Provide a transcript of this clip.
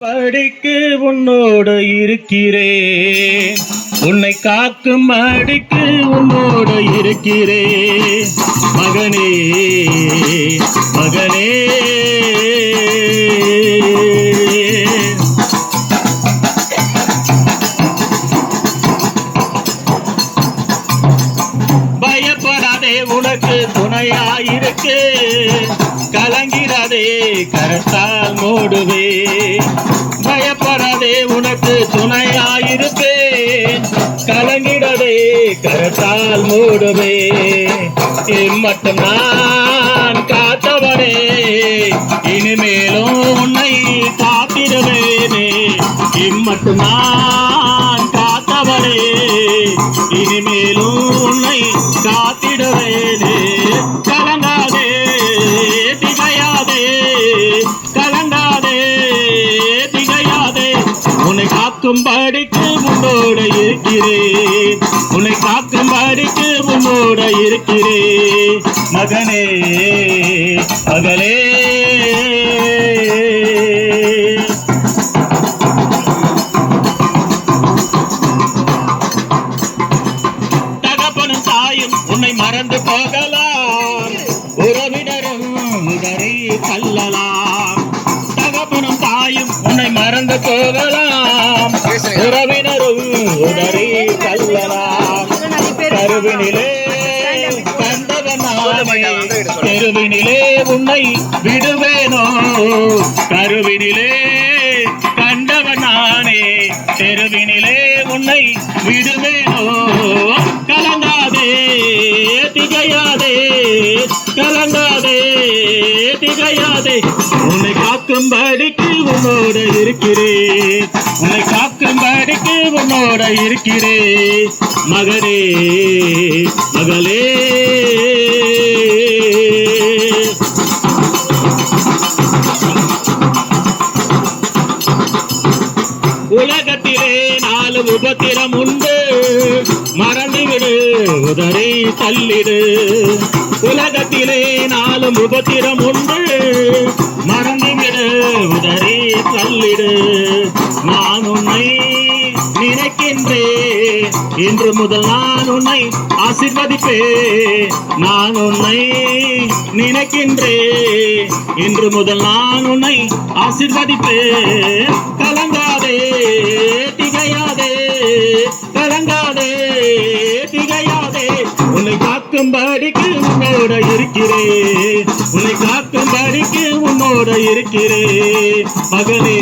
படிக்கு உன்னோடு இருக்கிறேன், உன்னை காக்கும் அடிக்கு உன்னோடு இருக்கிறேன் மகனே மகனே. பயப்படாதே, உனக்கு துணையாயிருக்கு, கலங்கிறாதே, கரத்தால் மூடுவே. பயப்படாதே, உனக்கு துணையாயிருப்பேன், கலங்கிடவே, கரத்தால் மூடுவே. இம்மட்டும் நான் காத்தவனே, இனிமேலும் உன்னை காத்திடுவேனே. இம்மட்டும் நான் காத்தவனே, இனிமேலும் உன்னை காத்திடுவேனே. கலங்காதே, திகையாதே, கலங்காதே, திகையாதே. உன்னை காக்கும்படிக்கு உன்னோடு இருக்கிறேன், உன்னை காக்கும்படிக்கு உன்னோடு இருக்கிறேன் மகனே மகளே. தகப்பனும் தாயும் உன்னை மறந்து போகலாம், உறவினரும் உதறி தள்ளலாம். தகப்பனும் தாயும் உன்னை மறந்து போகலாம், உறவினரும் உதறி தள்ளலாம். கருவினிலே கண்டவனானே, தெருவினிலே உன்னை விடுவேனோ. கருவினிலே கண்டவனானே, தெருவினிலே உன்னை விடுவேனோ. கலங்காதே, திகையாதே, கலங்காதே, திகையாதே. உன்னை காக்கும்படிக்கு உன்னோடு இருக்கிறேன், உன்னை காக்கும்படிக்கு உன்னோடு இருக்கிறேன் மகனே மகளே. உலகத்திலே 4 உபத்திரம் உண்டு, மறந்துவிடு, உதறி தள்ளிடு. உலகத்திலே 4 உபத்திரம் உண்டு, மறந்துவிடு, உதறி தள்ளிடு. நான் உன்னை நினைக்கின்றேன், இன்று முதல் நான் உன்னை ஆசீர்வதிப்பேன். நான் உன்னை நினைக்கின்றேன், இன்று முதல் நான் உன்னை ஆசீர்வதிப்பேன். கலங்காதே, திகையாதே, கலங்காதே, திகையாதே. உன்னை காக்கும்படிக்கு உன்னோடு இருக்கிறேன், உன்னை காக்கும்படிக்கு உன்னோடு இருக்கிறேன் மகனே